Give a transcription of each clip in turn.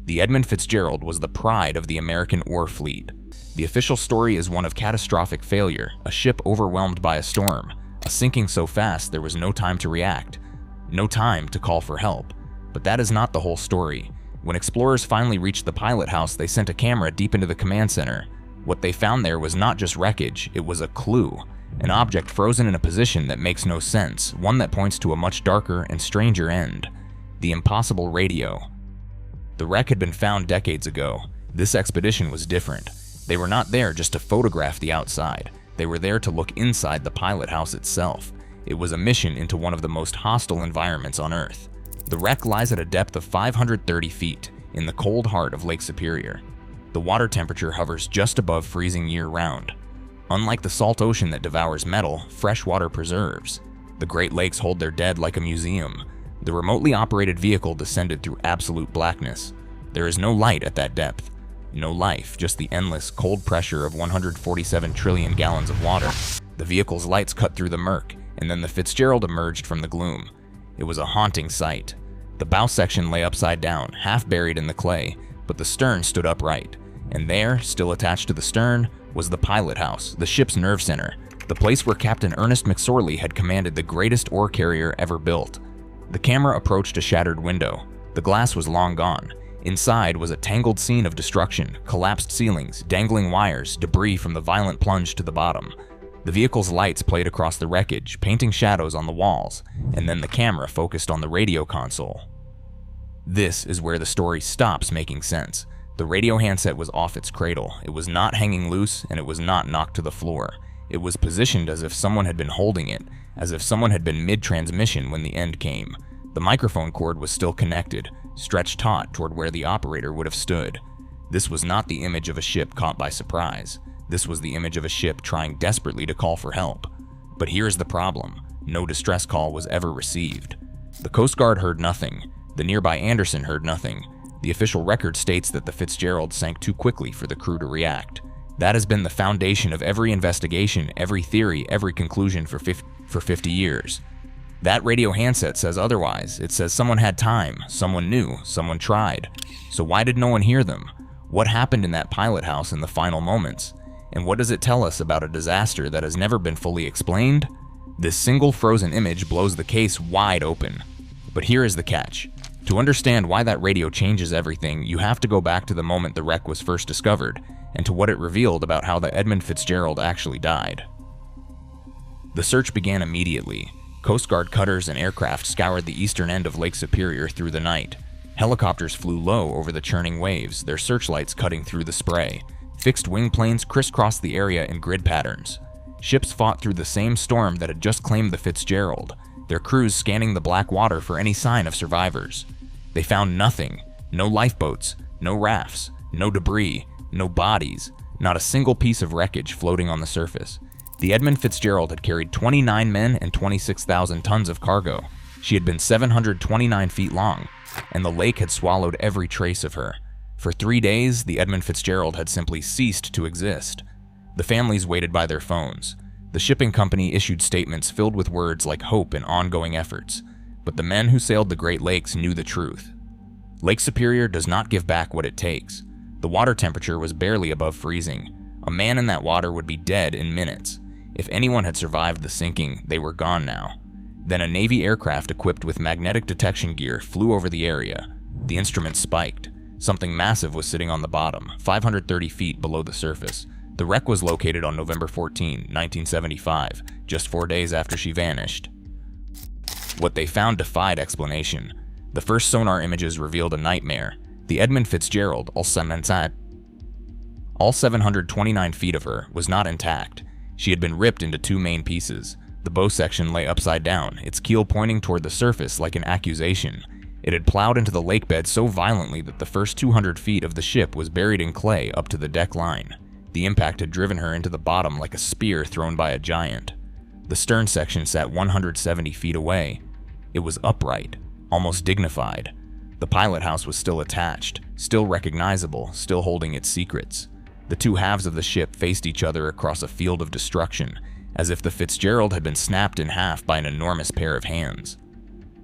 The Edmund Fitzgerald was the pride of the American ore fleet. The official story is one of catastrophic failure, a ship overwhelmed by a storm, a sinking so fast there was no time to react, no time to call for help. But that is not the whole story. When explorers finally reached the pilot house, they sent a camera deep into the command center. What they found there was not just wreckage, it was a clue. An object frozen in a position that makes no sense, one that points to a much darker and stranger end. The impossible radio. The wreck had been found decades ago. This expedition was different. They were not there just to photograph the outside. They were there to look inside the pilot house itself. It was a mission into one of the most hostile environments on Earth. The wreck lies at a depth of 530 feet in the cold heart of Lake Superior. The water temperature hovers just above freezing year-round. Unlike the salt ocean that devours metal, fresh water preserves. The Great Lakes hold their dead like a museum. The remotely operated vehicle descended through absolute blackness. There is no light at that depth. No life, just the endless, cold pressure of 147 trillion gallons of water. The vehicle's lights cut through the murk, and then the Fitzgerald emerged from the gloom. It was a haunting sight. The bow section lay upside down, half buried in the clay, but the stern stood upright. And there, still attached to the stern, was the pilot house, the ship's nerve center, the place where Captain Ernest McSorley had commanded the greatest ore carrier ever built. The camera approached a shattered window. The glass was long gone. Inside was a tangled scene of destruction, collapsed ceilings, dangling wires, debris from the violent plunge to the bottom. The vehicle's lights played across the wreckage, painting shadows on the walls, and then the camera focused on the radio console. This is where the story stops making sense. The radio handset was off its cradle. It was not hanging loose, and it was not knocked to the floor. It was positioned as if someone had been holding it, as if someone had been mid-transmission when the end came. The microphone cord was still connected, stretched taut toward where the operator would have stood. This was not the image of a ship caught by surprise. This was the image of a ship trying desperately to call for help. But here's the problem. No distress call was ever received. The Coast Guard heard nothing. The nearby Anderson heard nothing. The official record states that the Fitzgerald sank too quickly for the crew to react. That has been the foundation of every investigation, every theory, every conclusion for 50 years. That radio handset says otherwise. It says someone had time, someone knew, someone tried. So why did no one hear them? What happened in that pilot house in the final moments? And what does it tell us about a disaster that has never been fully explained? This single frozen image blows the case wide open. But here is the catch. To understand why that radio changes everything, you have to go back to the moment the wreck was first discovered, and to what it revealed about how the Edmund Fitzgerald actually died. The search began immediately. Coast Guard cutters and aircraft scoured the eastern end of Lake Superior through the night. Helicopters flew low over the churning waves, their searchlights cutting through the spray. Fixed wing planes crisscrossed the area in grid patterns. Ships fought through the same storm that had just claimed the Fitzgerald, their crews scanning the black water for any sign of survivors. They found nothing. No lifeboats, no rafts, no debris, no bodies, not a single piece of wreckage floating on the surface. The Edmund Fitzgerald had carried 29 men and 26,000 tons of cargo. She had been 729 feet long, and the lake had swallowed every trace of her. For 3 days, the Edmund Fitzgerald had simply ceased to exist. The families waited by their phones. The shipping company issued statements filled with words like hope and ongoing efforts. But the men who sailed the Great Lakes knew the truth. Lake Superior does not give back what it takes. The water temperature was barely above freezing. A man in that water would be dead in minutes. If anyone had survived the sinking, they were gone now. Then a Navy aircraft equipped with magnetic detection gear flew over the area. The instruments spiked. Something massive was sitting on the bottom, 530 feet below the surface. The wreck was located on November 14, 1975, just 4 days after she vanished. What they found defied explanation. The first sonar images revealed a nightmare. The Edmund Fitzgerald, all 729 feet of her, was not intact. She had been ripped into two main pieces. The bow section lay upside down, its keel pointing toward the surface like an accusation. It had plowed into the lake bed so violently that the first 200 feet of the ship was buried in clay up to the deck line. The impact had driven her into the bottom like a spear thrown by a giant. The stern section sat 170 feet away. It was upright, almost dignified. The pilot house was still attached, still recognizable, still holding its secrets. The two halves of the ship faced each other across a field of destruction, as if the Fitzgerald had been snapped in half by an enormous pair of hands.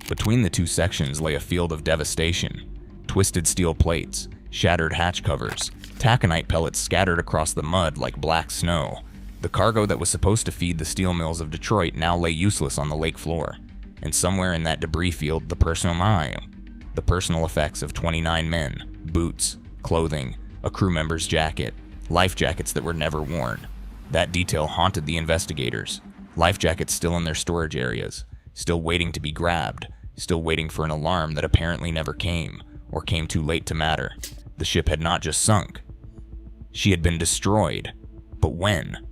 Between the two sections lay a field of devastation. twisted steel plates, shattered hatch covers, taconite pellets scattered across the mud like black snow. The cargo that was supposed to feed the steel mills of Detroit now lay useless on the lake floor. And somewhere in that debris field, the personal effects of 29 men, boots, clothing, a crew member's jacket, life jackets that were never worn. That detail haunted the investigators. Life jackets still in their storage areas, still waiting to be grabbed, still waiting for an alarm that apparently never came, or came too late to matter. The ship had not just sunk. She had been destroyed. But when?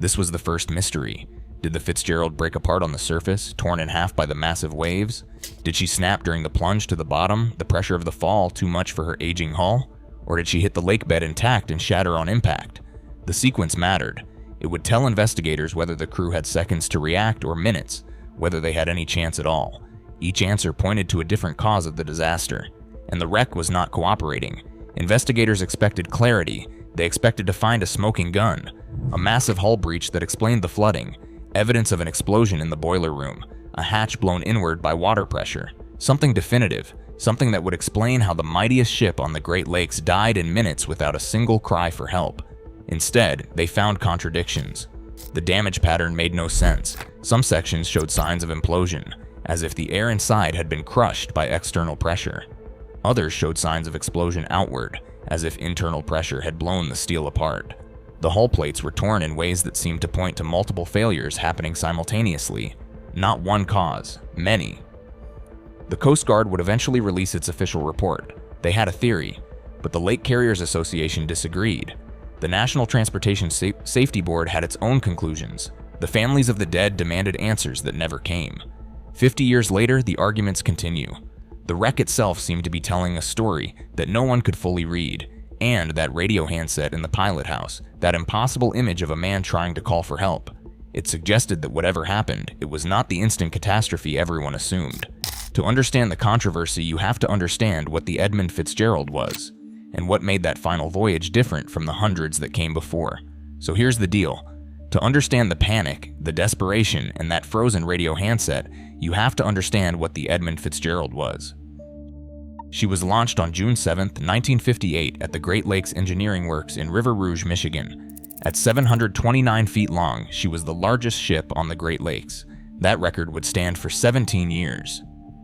This was the first mystery. Did the Fitzgerald break apart on the surface, torn in half by the massive waves? Did she snap during the plunge to the bottom, the pressure of the fall too much for her aging hull? Or did she hit the lake bed intact and shatter on impact? The sequence mattered. It would tell investigators whether the crew had seconds to react or minutes, whether they had any chance at all. Each answer pointed to a different cause of the disaster, and the wreck was not cooperating. Investigators expected clarity. They expected to find a smoking gun, a massive hull breach that explained the flooding, evidence of an explosion in the boiler room, a hatch blown inward by water pressure, something definitive, something that would explain how the mightiest ship on the Great Lakes died in minutes without a single cry for help. Instead, they found contradictions. The damage pattern made no sense. Some sections showed signs of implosion, as if the air inside had been crushed by external pressure. Others showed signs of explosion outward, as if internal pressure had blown the steel apart. The hull plates were torn in ways that seemed to point to multiple failures happening simultaneously. Not one cause, many. The Coast Guard would eventually release its official report. They had a theory, but the Lake Carriers Association disagreed. The National Transportation Safety Board had its own conclusions. The families of the dead demanded answers that never came. 50 years later, the arguments continue. The wreck itself seemed to be telling a story that no one could fully read, and that radio handset in the pilot house, that impossible image of a man trying to call for help. It suggested that whatever happened, it was not the instant catastrophe everyone assumed. To understand the controversy, you have to understand what the Edmund Fitzgerald was, and what made that final voyage different from the hundreds that came before. So here's the deal. To understand the panic, the desperation, and that frozen radio handset, you have to understand what the Edmund Fitzgerald was. She was launched on June 7, 1958 at the Great Lakes Engineering Works in River Rouge, Michigan. At 729 feet long, she was the largest ship on the Great Lakes. That record would stand for 17 years.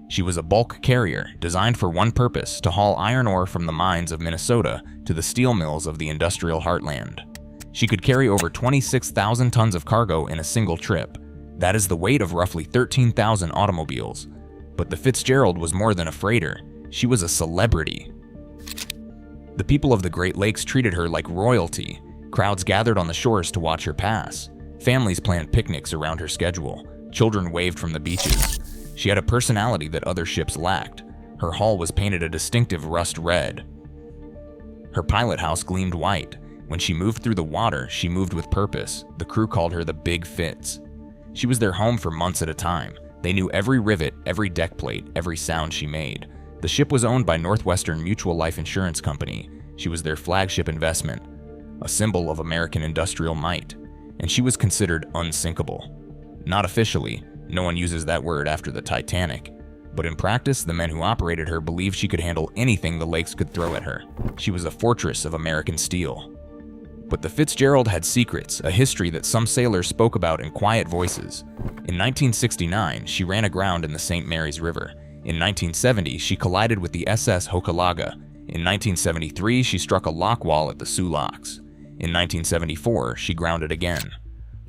She was a bulk carrier designed for one purpose: to haul iron ore from the mines of Minnesota to the steel mills of the industrial heartland. She could carry over 26,000 tons of cargo in a single trip. That is the weight of roughly 13,000 automobiles. But the Fitzgerald was more than a freighter. She was a celebrity. The people of the Great Lakes treated her like royalty. Crowds gathered on the shores to watch her pass. Families planned picnics around her schedule. Children waved from the beaches. She had a personality that other ships lacked. Her hull was painted a distinctive rust red. Her pilot house gleamed white. When she moved through the water, she moved with purpose. The crew called her the Big Fitz. She was their home for months at a time. They knew every rivet, every deck plate, every sound she made. The ship was owned by Northwestern Mutual Life Insurance Company. She was their flagship investment, a symbol of American industrial might, and she was considered unsinkable. Not officially, no one uses that word after the Titanic, but in practice, the men who operated her believed she could handle anything the lakes could throw at her. She was a fortress of American steel. But the Fitzgerald had secrets, a history that some sailors spoke about in quiet voices. In 1969, she ran aground in the St. Mary's River. In 1970, she collided with the SS Hochelaga. In 1973, she struck a lock wall at the Sioux Locks. In 1974, she grounded again.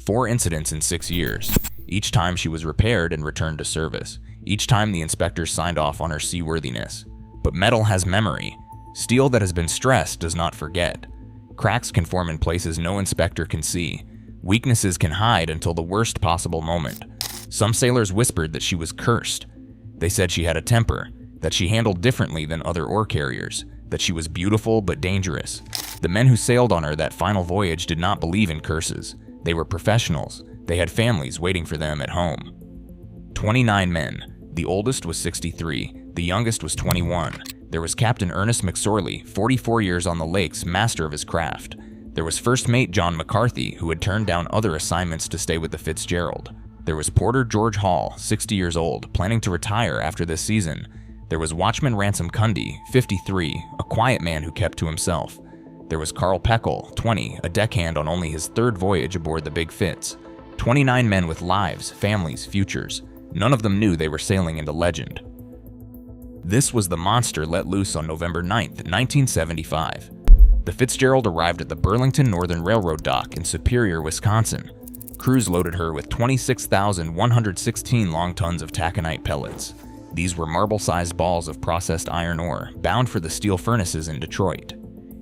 4 incidents in 6 years. Each time she was repaired and returned to service. Each time the inspectors signed off on her seaworthiness. But metal has memory. Steel that has been stressed does not forget. Cracks can form in places no inspector can see. Weaknesses can hide until the worst possible moment. Some sailors whispered that she was cursed. They said she had a temper, that she handled differently than other ore carriers, that she was beautiful but dangerous. The men who sailed on her that final voyage did not believe in curses. They were professionals. They had families waiting for them at home. 29 men. The oldest was 63. The youngest was 21. There was Captain Ernest McSorley, 44 years on the lakes, master of his craft. There was First Mate John McCarthy, who had turned down other assignments to stay with the Fitzgerald. There was Porter George Hall, 60 years old, planning to retire after this season. There was Watchman Ransom Cundy, 53, a quiet man who kept to himself. There was Carl Peckel, 20, a deckhand on only his third voyage aboard the Big Fitz. 29 men with lives, families, futures. None of them knew they were sailing into legend. This was the monster let loose on November 9th, 1975. The Fitzgerald arrived at the Burlington Northern Railroad dock in Superior, Wisconsin. Crews loaded her with 26,116 long tons of taconite pellets. These were marble-sized balls of processed iron ore, bound for the steel furnaces in Detroit.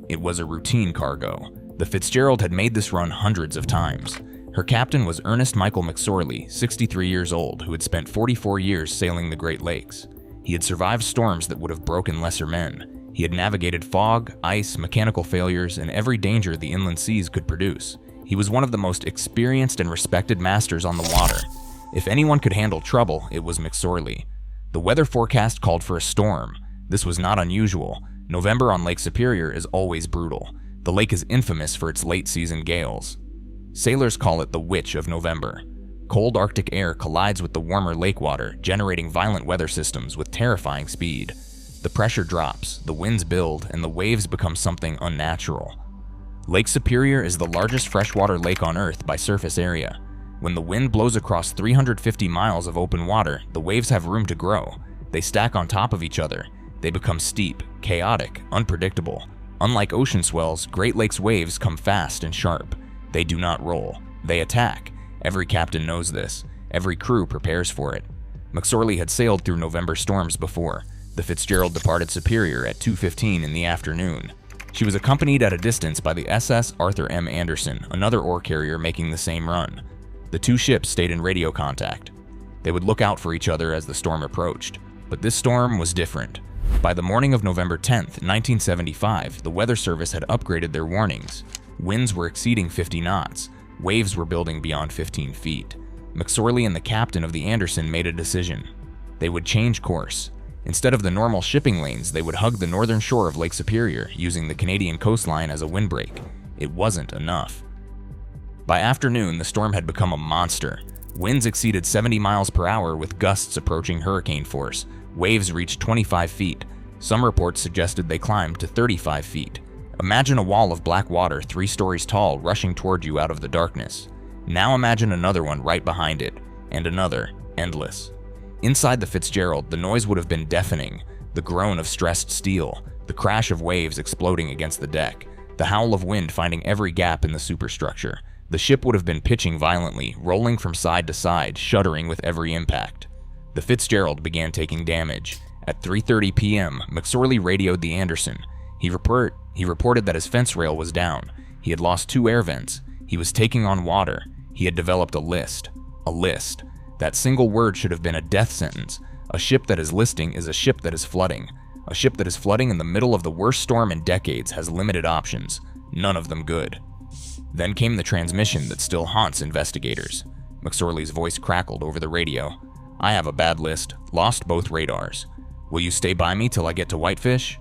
It was a routine cargo. The Fitzgerald had made this run hundreds of times. Her captain was Ernest Michael McSorley, 63 years old, who had spent 44 years sailing the Great Lakes. He had survived storms that would have broken lesser men. He had navigated fog, ice, mechanical failures, and every danger the inland seas could produce. He was one of the most experienced and respected masters on the water. If anyone could handle trouble, it was McSorley. The weather forecast called for a storm. This was not unusual. November on Lake Superior is always brutal. The lake is infamous for its late-season gales. Sailors call it the Witch of November. Cold Arctic air collides with the warmer lake water, generating violent weather systems with terrifying speed. The pressure drops, the winds build, and the waves become something unnatural. Lake Superior is the largest freshwater lake on Earth by surface area. When the wind blows across 350 miles of open water, the waves have room to grow. They stack on top of each other. They become steep, chaotic, unpredictable. Unlike ocean swells, Great Lakes waves come fast and sharp. They do not roll. They attack. Every captain knows this. Every crew prepares for it. McSorley had sailed through November storms before. The Fitzgerald departed Superior at 2:15 in the afternoon. She was accompanied at a distance by the SS Arthur M. Anderson, another ore carrier making the same run. The two ships stayed in radio contact. They would look out for each other as the storm approached. But this storm was different. By the morning of November 10th, 1975, the Weather Service had upgraded their warnings. Winds were exceeding 50 knots. Waves were building beyond 15 feet. McSorley and the captain of the Anderson made a decision. They would change course. Instead of the normal shipping lanes, they would hug the northern shore of Lake Superior, using the Canadian coastline as a windbreak. It wasn't enough. By afternoon, the storm had become a monster. Winds exceeded 70 miles per hour with gusts approaching hurricane force. Waves reached 25 feet. Some reports suggested they climbed to 35 feet. Imagine a wall of black water 3 stories tall rushing toward you out of the darkness. Now imagine another one right behind it, and another, endless. Inside the Fitzgerald, the noise would have been deafening. The groan of stressed steel, the crash of waves exploding against the deck, the howl of wind finding every gap in the superstructure. The ship would have been pitching violently, rolling from side to side, shuddering with every impact. The Fitzgerald began taking damage. At 3:30 p.m., McSorley radioed the Anderson. He reported that his fence rail was down. He had lost 2 air vents. He was taking on water. He had developed a list. A list. That single word should have been a death sentence. A ship that is listing is a ship that is flooding. A ship that is flooding in the middle of the worst storm in decades has limited options, none of them good. Then came the transmission that still haunts investigators. McSorley's voice crackled over the radio. "I have a bad list. Lost both radars. Will you stay by me till I get to Whitefish?"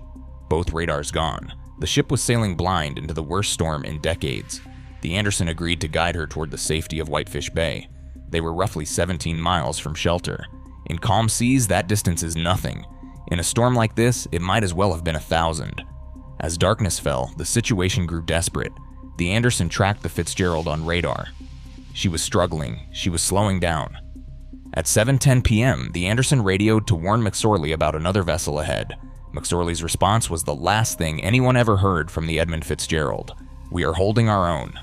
Both radars gone. The ship was sailing blind into the worst storm in decades. The Anderson agreed to guide her toward the safety of Whitefish Bay. They were roughly 17 miles from shelter. In calm seas, that distance is nothing. In a storm like this, it might as well have been 1,000. As darkness fell, the situation grew desperate. The Anderson tracked the Fitzgerald on radar. She was struggling. She was slowing down. At 7:10 p.m., the Anderson radioed to warn McSorley about another vessel ahead. McSorley's response was the last thing anyone ever heard from the Edmund Fitzgerald. "We are holding our own."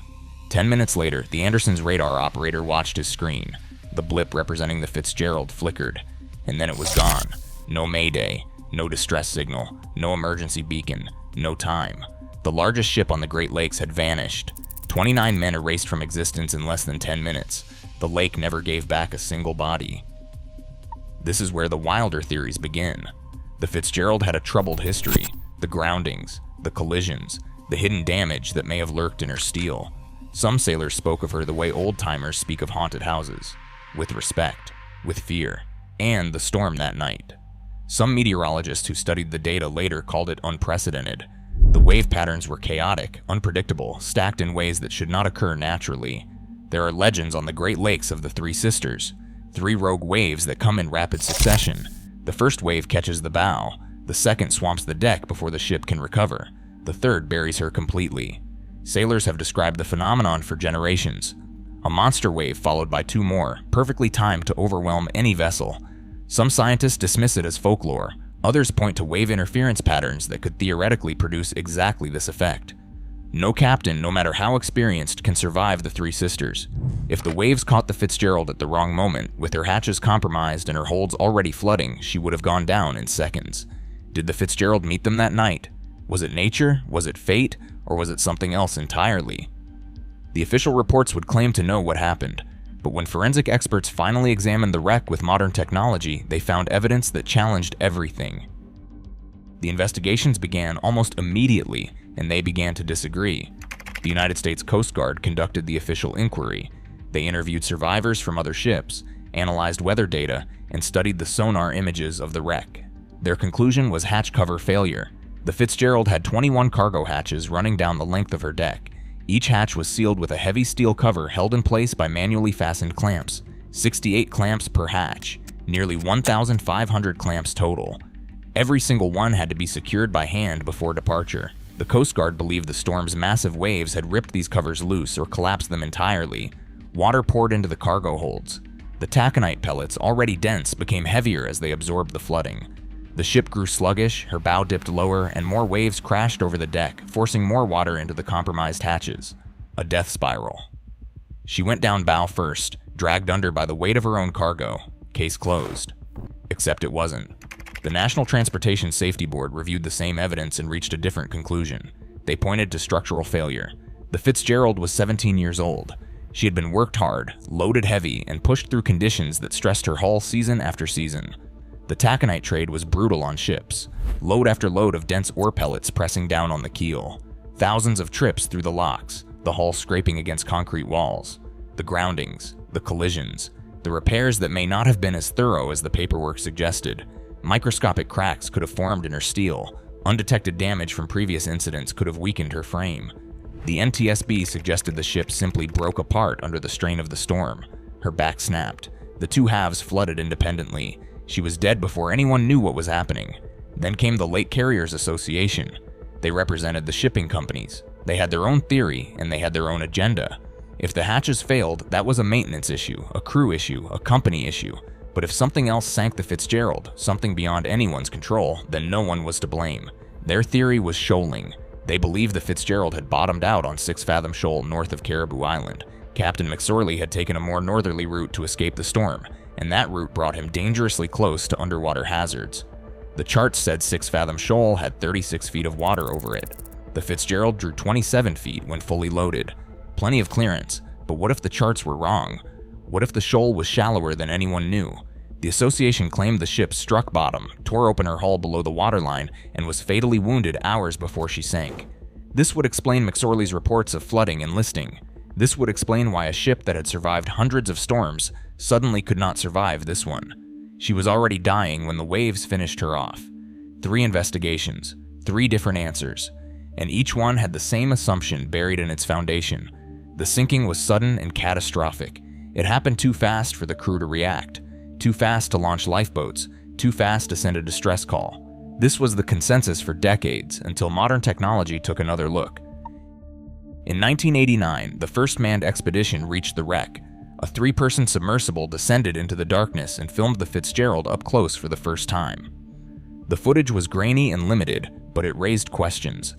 10 minutes later, the Anderson's radar operator watched his screen. The blip representing the Fitzgerald flickered, and then it was gone. No mayday, no distress signal, no emergency beacon, no time. The largest ship on the Great Lakes had vanished. 29 men erased from existence in less than 10 minutes. The lake never gave back a single body. This is where the wilder theories begin. The Fitzgerald had a troubled history. The groundings, the collisions, the hidden damage that may have lurked in her steel. Some sailors spoke of her the way old-timers speak of haunted houses, with respect, with fear, and the storm that night. Some meteorologists who studied the data later called it unprecedented. The wave patterns were chaotic, unpredictable, stacked in ways that should not occur naturally. There are legends on the Great Lakes of the Three Sisters, 3 rogue waves that come in rapid succession. The first wave catches the bow, the second swamps the deck before the ship can recover, the third buries her completely. Sailors have described the phenomenon for generations. A monster wave followed by two more, perfectly timed to overwhelm any vessel. Some scientists dismiss it as folklore, others point to wave interference patterns that could theoretically produce exactly this effect. No captain, no matter how experienced, can survive the Three Sisters. If the waves caught the Fitzgerald at the wrong moment, with her hatches compromised and her holds already flooding, she would have gone down in seconds. Did the Fitzgerald meet them that night? Was it nature? Was it fate? Or was it something else entirely? The official reports would claim to know what happened, but when forensic experts finally examined the wreck with modern technology, they found evidence that challenged everything. The investigations began almost immediately, and they began to disagree. The United States Coast Guard conducted the official inquiry. They interviewed survivors from other ships, analyzed weather data, and studied the sonar images of the wreck. Their conclusion was hatch cover failure. The Fitzgerald had 21 cargo hatches running down the length of her deck. Each hatch was sealed with a heavy steel cover held in place by manually fastened clamps, 68 clamps per hatch, nearly 1,500 clamps total. Every single one had to be secured by hand before departure. The Coast Guard believed the storm's massive waves had ripped these covers loose or collapsed them entirely. Water poured into the cargo holds. The taconite pellets, already dense, became heavier as they absorbed the flooding. The ship grew sluggish, her bow dipped lower, and more waves crashed over the deck, forcing more water into the compromised hatches. A death spiral. She went down bow first, dragged under by the weight of her own cargo. Case closed. Except it wasn't. The National Transportation Safety Board reviewed the same evidence and reached a different conclusion. They pointed to structural failure. The Fitzgerald was 17 years old. She had been worked hard, loaded heavy, and pushed through conditions that stressed her hull season after season. The taconite trade was brutal on ships, load after load of dense ore pellets pressing down on the keel, thousands of trips through the locks, the hull scraping against concrete walls, the groundings, the collisions, the repairs that may not have been as thorough as the paperwork suggested. Microscopic cracks could have formed in her steel. Undetected damage from previous incidents could have weakened her frame. The NTSB suggested the ship simply broke apart under the strain of the storm. Her back snapped. The two halves flooded independently. She was dead before anyone knew what was happening. Then came the Lake Carriers Association. They represented the shipping companies. They had their own theory, and they had their own agenda. If the hatches failed, that was a maintenance issue, a crew issue, a company issue. But if something else sank the Fitzgerald, something beyond anyone's control, then no one was to blame. Their theory was shoaling. They believed the Fitzgerald had bottomed out on 6 Fathom Shoal north of Caribou Island. Captain McSorley had taken a more northerly route to escape the storm, and that route brought him dangerously close to underwater hazards. The charts said 6 Fathom Shoal had 36 feet of water over it. The Fitzgerald drew 27 feet when fully loaded. Plenty of clearance, but what if the charts were wrong? What if the shoal was shallower than anyone knew? The association claimed the ship struck bottom, tore open her hull below the waterline, and was fatally wounded hours before she sank. This would explain McSorley's reports of flooding and listing. This would explain why a ship that had survived hundreds of storms suddenly could not survive this one. She was already dying when the waves finished her off. 3 investigations, 3 different answers, and each one had the same assumption buried in its foundation. The sinking was sudden and catastrophic. It happened too fast for the crew to react. Too fast to launch lifeboats, too fast to send a distress call. This was the consensus for decades until modern technology took another look. In 1989, the first manned expedition reached the wreck. A 3-person submersible descended into the darkness and filmed the Fitzgerald up close for the first time. The footage was grainy and limited, but it raised questions.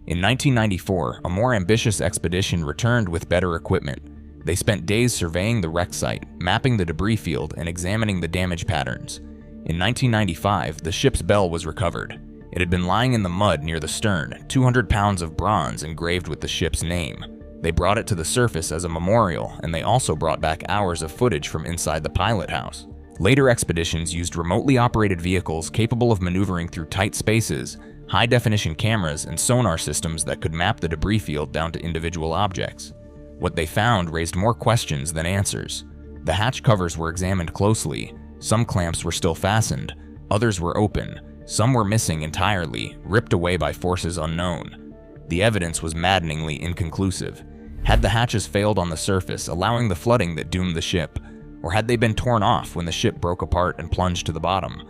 In 1994, a more ambitious expedition returned with better equipment. They spent days surveying the wreck site, mapping the debris field, and examining the damage patterns. In 1995, the ship's bell was recovered. It had been lying in the mud near the stern, 200 pounds of bronze engraved with the ship's name. They brought it to the surface as a memorial, and they also brought back hours of footage from inside the pilothouse. Later expeditions used remotely operated vehicles capable of maneuvering through tight spaces, high-definition cameras, and sonar systems that could map the debris field down to individual objects. What they found raised more questions than answers. The hatch covers were examined closely. Some clamps were still fastened, others were open, some were missing entirely, ripped away by forces unknown. The evidence was maddeningly inconclusive. Had the hatches failed on the surface, allowing the flooding that doomed the ship? Or had they been torn off when the ship broke apart and plunged to the bottom?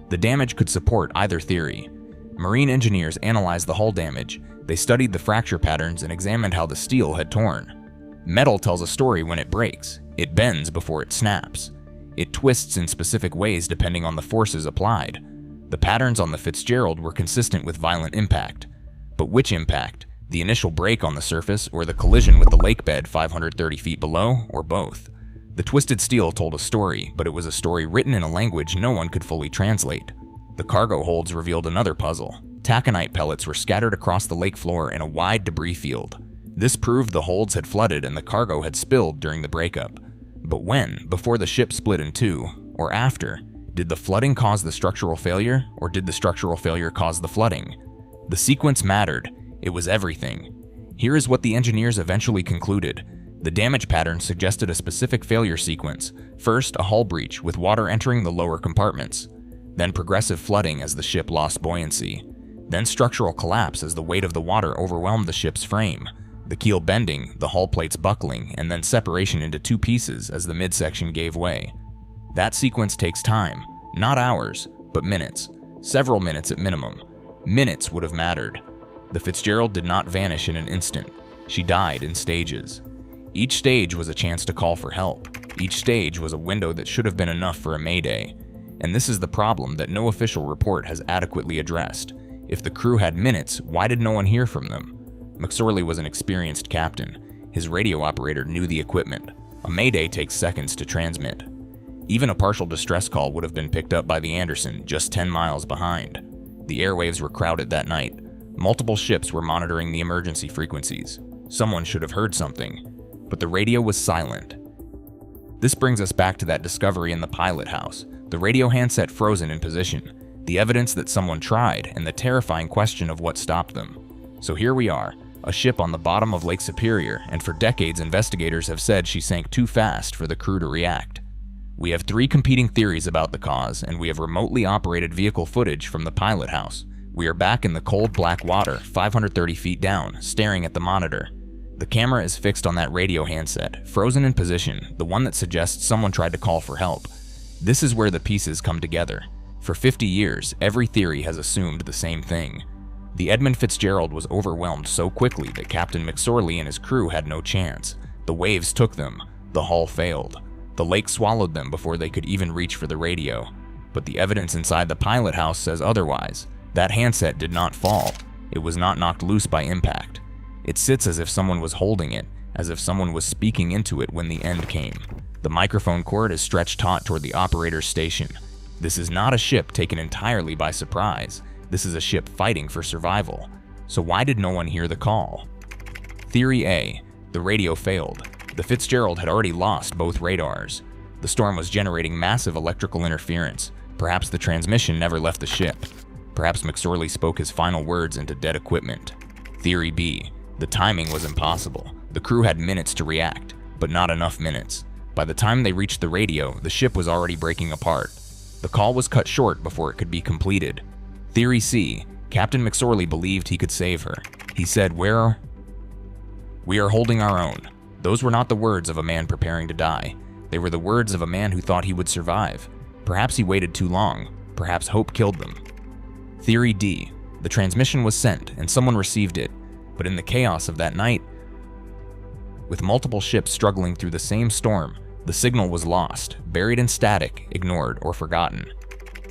The damage could support either theory. Marine engineers analyzed the hull damage. They studied the fracture patterns and examined how the steel had torn. Metal tells a story when it breaks. It bends before it snaps. It twists in specific ways depending on the forces applied. The patterns on the Fitzgerald were consistent with violent impact. But which impact? The initial break on the surface or the collision with the lake bed 530 feet below, or both? The twisted steel told a story, but it was a story written in a language no one could fully translate. The cargo holds revealed another puzzle. Taconite pellets were scattered across the lake floor in a wide debris field. This proved the holds had flooded and the cargo had spilled during the breakup. But when? Before the ship split in two, or after? Did the flooding cause the structural failure, or did the structural failure cause the flooding? The sequence mattered. It was everything. Here is what the engineers eventually concluded. The damage pattern suggested a specific failure sequence. First, a hull breach with water entering the lower compartments. Then progressive flooding as the ship lost buoyancy. Then structural collapse as the weight of the water overwhelmed the ship's frame. The keel bending, the hull plates buckling, and then separation into two pieces as the midsection gave way. That sequence takes time, not hours, but minutes. Several minutes at minimum. Minutes would have mattered. The Fitzgerald did not vanish in an instant. She died in stages. Each stage was a chance to call for help. Each stage was a window that should have been enough for a mayday. And this is the problem that no official report has adequately addressed. If the crew had minutes, why did no one hear from them? McSorley was an experienced captain. His radio operator knew the equipment. A mayday takes seconds to transmit. Even a partial distress call would have been picked up by the Anderson, just 10 miles behind. The airwaves were crowded that night. Multiple ships were monitoring the emergency frequencies. Someone should have heard something, but the radio was silent. This brings us back to that discovery in the pilot house, the radio handset frozen in position, the evidence that someone tried, and the terrifying question of what stopped them. So here we are, a ship on the bottom of Lake Superior, and for decades investigators have said she sank too fast for the crew to react. We have three competing theories about the cause, and we have remotely operated vehicle footage from the pilot house. We are back in the cold black water, 530 feet down, staring at the monitor. The camera is fixed on that radio handset, frozen in position, the one that suggests someone tried to call for help. This is where the pieces come together. For 50 years, every theory has assumed the same thing. The Edmund Fitzgerald was overwhelmed so quickly that Captain McSorley and his crew had no chance. The waves took them. The hull failed. The lake swallowed them before they could even reach for the radio. But the evidence inside the pilot house says otherwise. That handset did not fall. It was not knocked loose by impact. It sits as if someone was holding it, as if someone was speaking into it when the end came. The microphone cord is stretched taut toward the operator's station. This is not a ship taken entirely by surprise. This is a ship fighting for survival. So why did no one hear the call? Theory A. The radio failed. The Fitzgerald had already lost both radars. The storm was generating massive electrical interference. Perhaps the transmission never left the ship. Perhaps McSorley spoke his final words into dead equipment. Theory B. The timing was impossible. The crew had minutes to react, but not enough minutes. By the time they reached the radio, the ship was already breaking apart. The call was cut short before it could be completed. Theory C. Captain McSorley believed he could save her. He said, "We are holding our own." Those were not the words of a man preparing to die. They were the words of a man who thought he would survive. Perhaps he waited too long. Perhaps hope killed them. Theory D. The transmission was sent and someone received it, but in the chaos of that night, with multiple ships struggling through the same storm, the signal was lost, buried in static, ignored, or forgotten.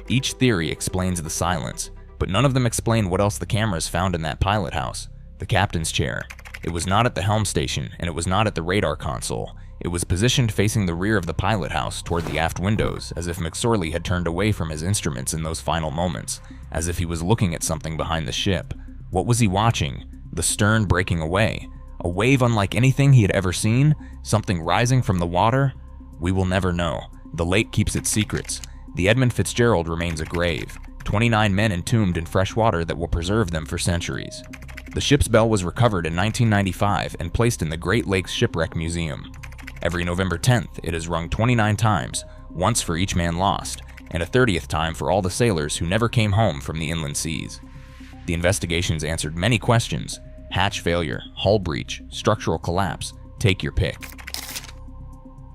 Each theory explains the silence, but none of them explain what else the cameras found in that pilot house. The captain's chair. It was not at the helm station, and it was not at the radar console. It was positioned facing the rear of the pilot house toward the aft windows, as if McSorley had turned away from his instruments in those final moments, as if he was looking at something behind the ship. What was he watching? The stern breaking away. A wave unlike anything he had ever seen? Something rising from the water? We will never know. The lake keeps its secrets. The Edmund Fitzgerald remains a grave. 29 men entombed in fresh water that will preserve them for centuries. The ship's bell was recovered in 1995 and placed in the Great Lakes Shipwreck Museum. Every November 10th, it is rung 29 times, once for each man lost, and a 30th time for all the sailors who never came home from the inland seas. The investigations answered many questions: hatch failure, hull breach, structural collapse, take your pick.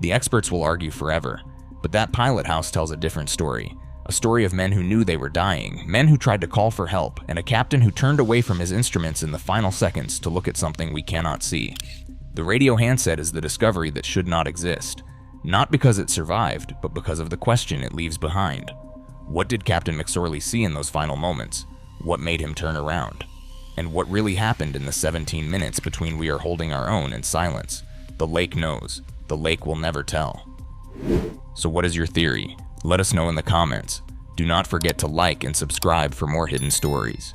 The experts will argue forever, but that pilot house tells a different story. A story of men who knew they were dying, men who tried to call for help, and a captain who turned away from his instruments in the final seconds to look at something we cannot see. The radio handset is the discovery that should not exist, not because it survived, but because of the question it leaves behind. What did Captain McSorley see in those final moments? What made him turn around? And what really happened in the 17 minutes between we are holding our own in silence? The lake knows. The lake will never tell. So what is your theory? Let us know in the comments. Do not forget to like and subscribe for more hidden stories.